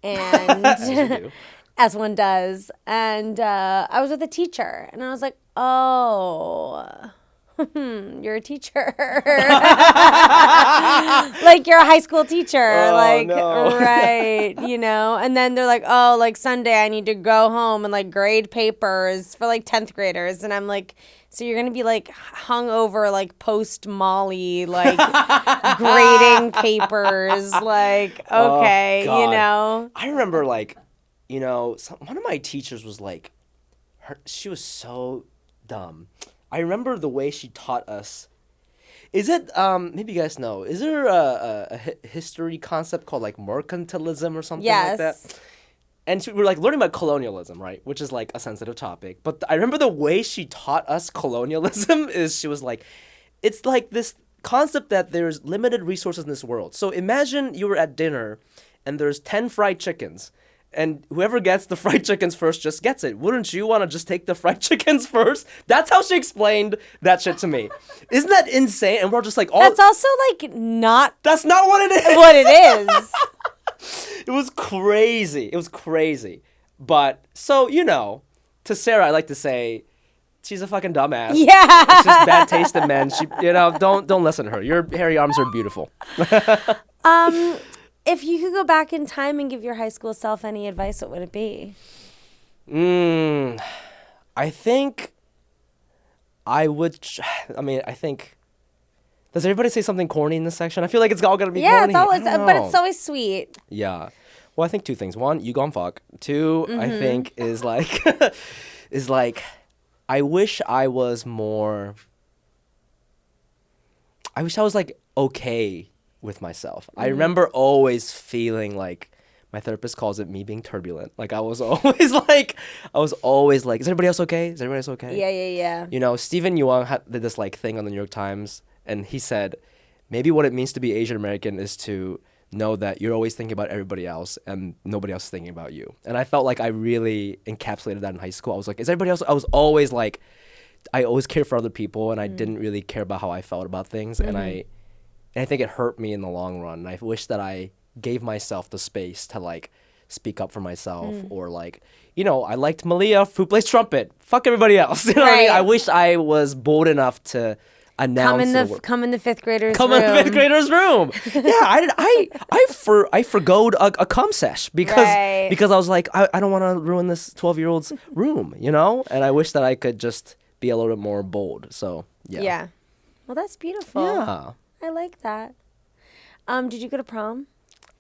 and As you do. as one does, and I was with a teacher, and I was like, oh, you're a teacher. Like, you're a high school teacher. Oh, like, no. right, you know? And then they're like, oh, like, Sunday I need to go home and, like, grade papers for, like, 10th graders. And I'm like, so you're going to be, like, hung over, like, post-Molly, like, grading papers. Like, okay, Oh, you God. know? I remember, like, you know, one of my teachers was like, she was so dumb. I remember the way she taught us. Is it, maybe you guys know, is there a history concept called, like, mercantilism or something like that? Yes. And we were, like, learning about colonialism, right? Which is, like, a sensitive topic. But I remember the way she taught us colonialism is she was like, it's like this concept that there's limited resources in this world. So imagine you were at dinner and there's 10 fried chickens. And whoever gets the fried chickens first just gets it. Wouldn't you want to just take the fried chickens first? That's how she explained that shit to me. Isn't that insane? And we're just like, That's also, like, not that's not what it is. what it is. It was crazy. But, so, you know, to Sarah, I like to say, she's a fucking dumbass. Yeah. It's just bad taste in men. She, you know, don't listen to her. Your hairy arms are beautiful. If you could go back in time and give your high school self any advice, what would it be? I think I would, I think, does everybody say something corny in this section? I feel like it's all going to be Yeah, corny. it's always, I don't but know. it's always sweet. Yeah. Well, I think two things. One, you gon' fuck. Two, I think is like, I wish I was more, I wish I was like okay with myself. I remember always feeling like, my therapist calls it me being turbulent. Like I was always like, is everybody else okay? Is everybody else okay? Yeah. You know, Stephen Yuan did this like thing on the New York Times, and he said, maybe what it means to be Asian American is to know that you're always thinking about everybody else and nobody else is thinking about you. And I felt like I really encapsulated that in high school. I was like, is everybody else? I was always like, I always cared for other people, and I didn't really care about how I felt about things. And I think it hurt me in the long run. And I wish that I gave myself the space to like speak up for myself, or like, you know, I liked Malia who plays trumpet. Fuck everybody else. You know what I mean? Right. I wish I was bold enough to announce Come in the fifth graders come room. in the fifth grader's room. Yeah, I forgoed a cum sesh because I was like, I don't want to ruin this 12-year-old's room, you know? And I wish that I could just be a little bit more bold. So yeah. Yeah. Well, that's beautiful. Yeah. I like that. Did you go to prom?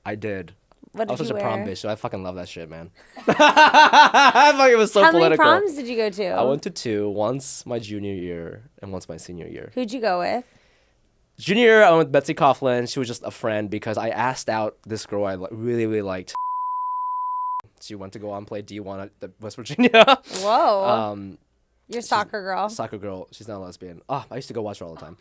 I did. What I was did such you a prom wear? bitch, so I fucking love that shit, man. I thought it was so How political. many proms did you go to? I went to two. Once my junior year and once my senior year. Who'd you go with? Junior year, I went with Betsy Coughlin. She was just a friend because I asked out this girl I really, really liked. She went to go on and play D1 at the West Virginia. Whoa. You're a soccer girl. Soccer girl. She's not a lesbian. Oh, I used to go watch her all the time.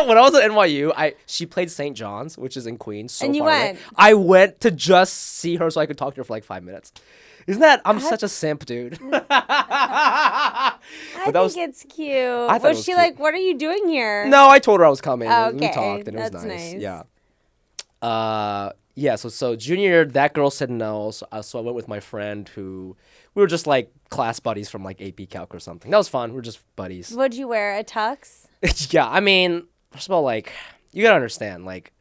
When I was at NYU, she played St. John's, which is in Queens. So And you far away. went? I went to just see her so I could talk to her for like 5 minutes. Isn't that? I'm such a simp, dude. I think it's cute. thought it Was was she cute. like, what are you doing here? No, I told her I was coming. Oh, We okay. talked and it was That's nice. nice. Yeah. Yeah, so junior year, that girl said no, so I went with my friend who, we were just like class buddies from like AP Calc or something. That was fun. We're just buddies. What'd you wear? A tux? Yeah, I mean, first of all, like, you gotta understand, like,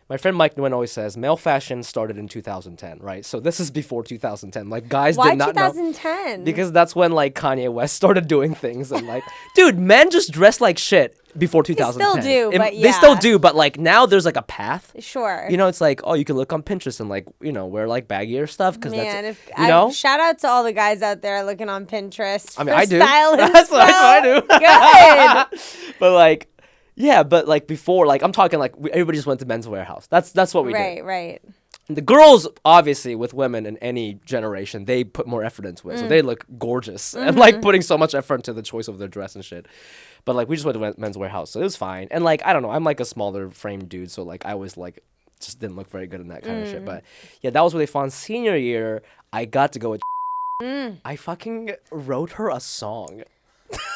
my friend Mike Nguyen always says male fashion started in 2010, right? So this is before 2010. Like, guys Why did not know. 2010? Because that's when, like, Kanye West started doing things. And, like, dude, men just dress like shit before 2010. still do, but They still yeah. do, but, like, now there's, like, a path. Sure. You know, it's like, oh, you can look on Pinterest and, like, you know, wear, like, baggier stuff. Because Man, that's, you know? shout out to all the guys out there looking on Pinterest. I mean, for I do. style That's what I do. inspo. Good. But, like, Yeah, but like before, like I'm talking like everybody just went to Men's Warehouse. That's what we did. Right. The girls, obviously, with women in any generation, they put more effort into it. So they look gorgeous and like putting so much effort into the choice of their dress and shit. But like we just went to Men's Warehouse, so it was fine. And like I don't know, I'm like a smaller framed dude, so like I was like just didn't look very good in that kind of shit. But yeah, that was really fun. Senior year, I got to go with. I fucking wrote her a song.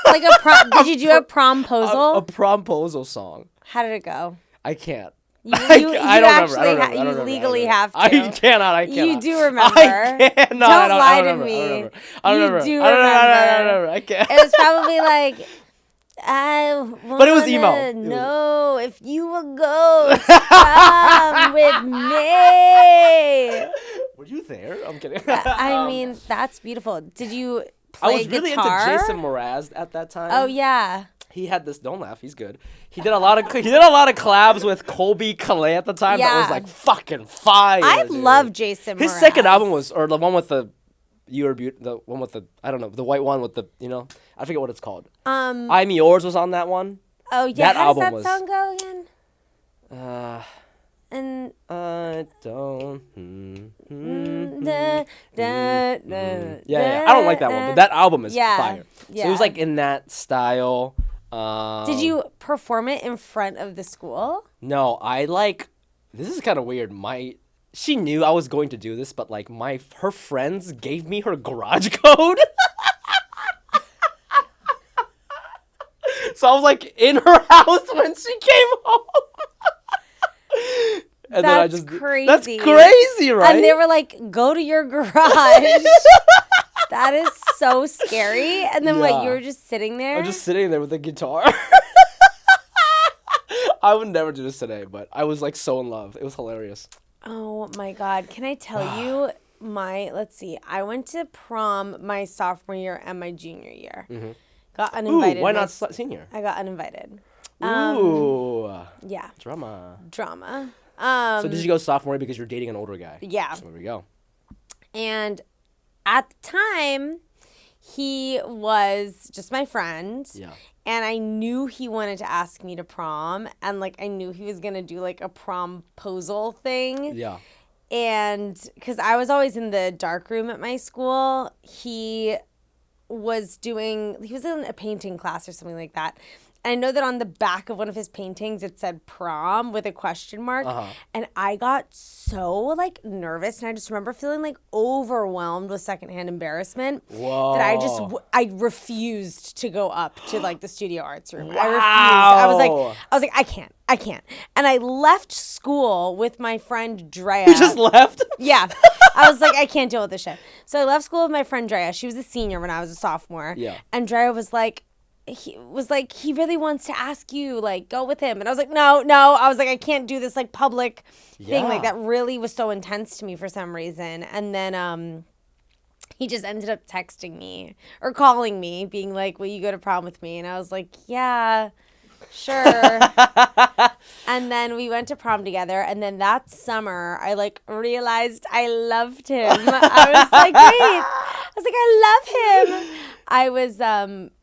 Like a prom. Did you do a promposal? A promposal song. How did it go? I can't. You I don't remember. You legally have to. I cannot. You do remember. I cannot. Don't lie to remember. me. I don't remember. You do I don't remember. remember. I can't. It was probably like, But it was emo. No, if you will go to prom with me. Were you there? I'm kidding. I mean, that's beautiful. Did you play I was really guitar? into Jason Mraz at that time. Oh yeah. He had this. Don't laugh. He's good. He did a lot of collabs with Colby Calais at the time. That was Yeah. like fucking fire. I dude. love Jason Mraz. His second album was, or the one with the, the one with the, I don't know, the white one with the, I forget what it's called. I'm Yours was on that one. Oh yeah. That How does album that song go again? And I don't. da, da, Yeah. I don't like that one, but that album is Yeah, fire. So it yeah. was like in that style. Did you perform it in front of the school? No, I like. This is kind of weird. She knew I was going to do this, but like her friends gave me her garage code. So I was like in her house when she came home. And then I just crazy. That's crazy, right? And they were like, "Go to your garage." That is so scary. And then Yeah. you were just sitting there. I'm just sitting there with a guitar. I would never do this today, but I was like so in love. It was hilarious. Oh my God! Can I tell you let's see. I went to prom my sophomore year and my junior year. Got uninvited. Ooh, why not senior? I got uninvited. Ooh, Yeah. drama. Drama. So did you go sophomore because you're dating an older guy? Yeah. There we go. And at the time, he was just my friend. Yeah. And I knew he wanted to ask me to prom. And, like, I knew he was going to do, like, a promposal thing. Yeah. And because I was always in the dark room at my school, he was in a painting class or something like that. And I know that on the back of one of his paintings, it said prom with a question mark. And I got so, like, nervous. And I just remember feeling, like, overwhelmed with secondhand embarrassment. Whoa. That I refused to go up to, like, the studio arts room. Wow. I refused. I was like, I can't. And I left school with my friend Drea. You just left? Yeah. I was like, I can't deal with this shit. So I left school with my friend Drea. She was a senior when I was a sophomore. Yeah. And Drea was like, he really wants to ask you, like, go with him. And I was like, no. I was like, I can't do this, like, public thing. Like, that really was so intense to me for some reason. And then he just ended up texting me or calling me, being like, will you go to prom with me? And I was like, yeah, sure. And then we went to prom together. And then that summer, I, like, realized I loved him. I was like, wait. I love him. I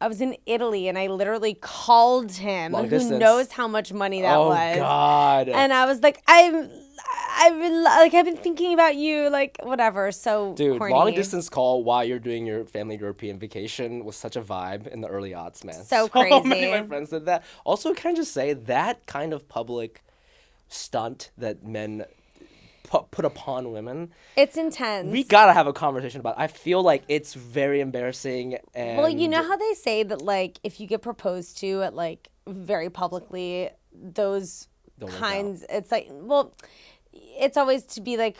was in Italy and I literally called him. Long Who distance. knows how much money that was? Oh God! And I was like, I've been thinking about you, like, whatever. So Dude, corny. long distance call while you're doing your family European vacation was such a vibe in the early aughts, man. So Many crazy. of my friends did that. Also, can I just say that kind of public stunt that men put upon women, It's intense. we gotta have a conversation about it. I feel like it's very embarrassing. And Well, you know how they say that, like, if you get proposed to at, like, very publicly, those Don't work kinds, it's like, well, it's always to be, like,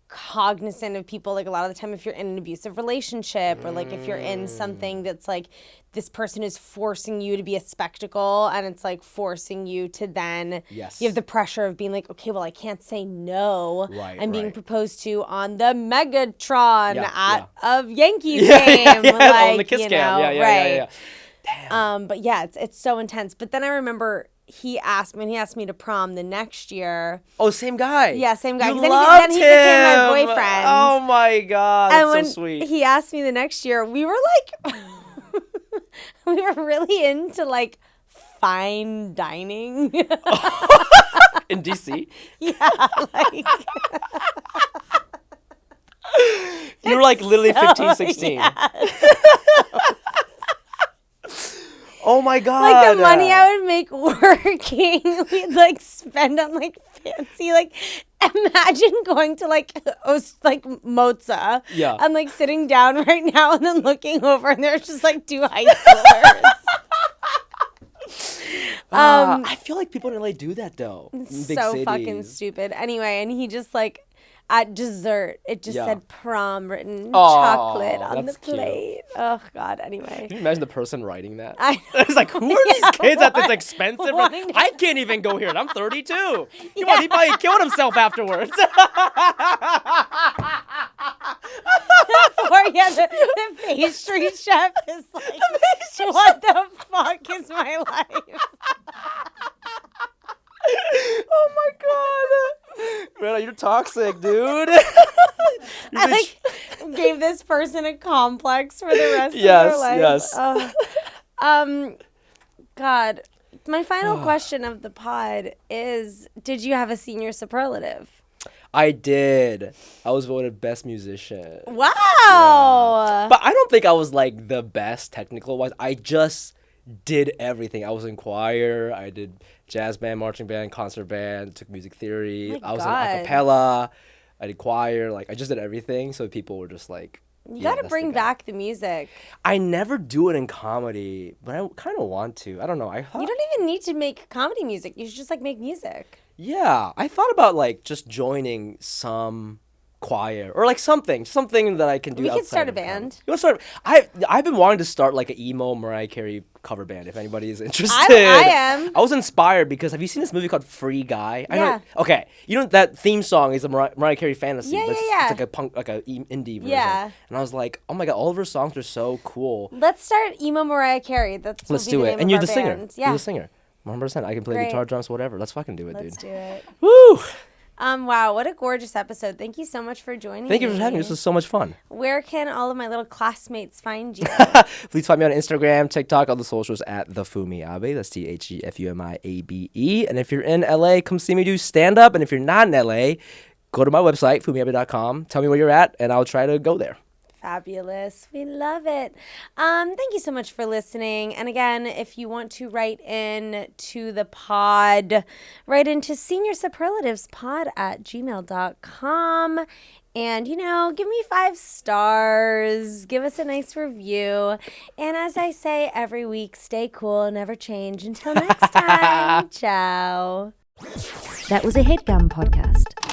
cognizant of people. Like, a lot of the time, if you're in an abusive relationship or, like, if you're in something that's, like, this person is forcing you to be a spectacle and it's, like, forcing you to then, Yes. you have the pressure of being like, okay, well, I can't say no. Right, I'm being right. proposed to on the Megatron Yeah, of Yankees Yeah, game. yeah, Like, on the kiss you cam. know, Yeah. right. Damn. But yeah, it's so intense. But then I remember he asked me to prom the next year. Oh, same guy. Yeah, same guy. You 'Cause then loved he became my him. boyfriend. Oh my God, And that's when so sweet. he asked me the next year, we were like, we were really into, like, fine dining. In DC? Yeah, like. You were like literally 15, 16. Yes. Oh my God. Like the money I would make working, we'd like spend on like fancy, like imagine going to like Moza. Yeah. I'm like sitting down right now and then looking over and there's just like 2 high schoolers. I feel like people in LA do that though. In big So cities. fucking stupid. Anyway, and he just like at dessert, it just Yeah. said prom written Aw, chocolate on the that's cute. plate. Oh God. Anyway. Can you imagine the person writing that? I It's like, who are these kids at this what? expensive? What? I can't even go here. And I'm 32. Come on, Yeah. he probably killed himself afterwards. Or yeah, the pastry chef is like, what the fuck is my life? Oh my God. Man, you're toxic, dude. I like gave this person a complex for the rest of Yes, their life. yes. God, my final question of the pod is: did you have a senior superlative? I did. I was voted best musician. Wow. But I don't think I was like the best technical wise. I just did everything. I was in choir. I did jazz band, marching band, concert band, took music theory. My I was God. in a cappella. I did choir. Like I just did everything. So people were just like, You yeah, gotta that's bring the guy. back the music. I never do it in comedy, but I kind of want to. I don't know. I thought, You don't even need to make comedy music. You should just like make music. yeah, I thought about like just joining some choir or like something that I can do. We could outside start a of comedy. band. You want to start? I've been wanting to start like an emo Mariah Carey cover band. If anybody is interested, I am. I was inspired because have you seen this movie called Free Guy? I Yeah. know. Okay, you know that theme song is a Mariah Carey fantasy. Yeah, but it's, yeah, yeah. it's like a punk, like a indie version. Yeah. And I was like, oh my God, all of her songs are so cool. Let's start emo Mariah Carey. Let's Let's be do the it. name And of you're our the singer. band. You're Yeah. the singer. 100%. I can play Great. guitar, drums, whatever. Let's fucking do it, Let's dude. do it. Woo! Wow, what a gorgeous episode. Thank you so much for joining me. Thank you for having me. This was so much fun. Where can all of my little classmates find you? Please find me on Instagram, TikTok, all the socials at the Fumi Abe. That's TheFumiAbe. And if you're in LA, come see me do stand up. And if you're not in LA, go to my website, fumiabe.com. Tell me where you're at, and I'll try to go there. Fabulous. We love it. Thank you so much for listening. And again, if you want to write in to the pod, write into seniorsuperlativespod@gmail.com. And, give me 5 stars. Give us a nice review. And as I say every week, stay cool, never change. Until next time, ciao. That was a Headgum podcast.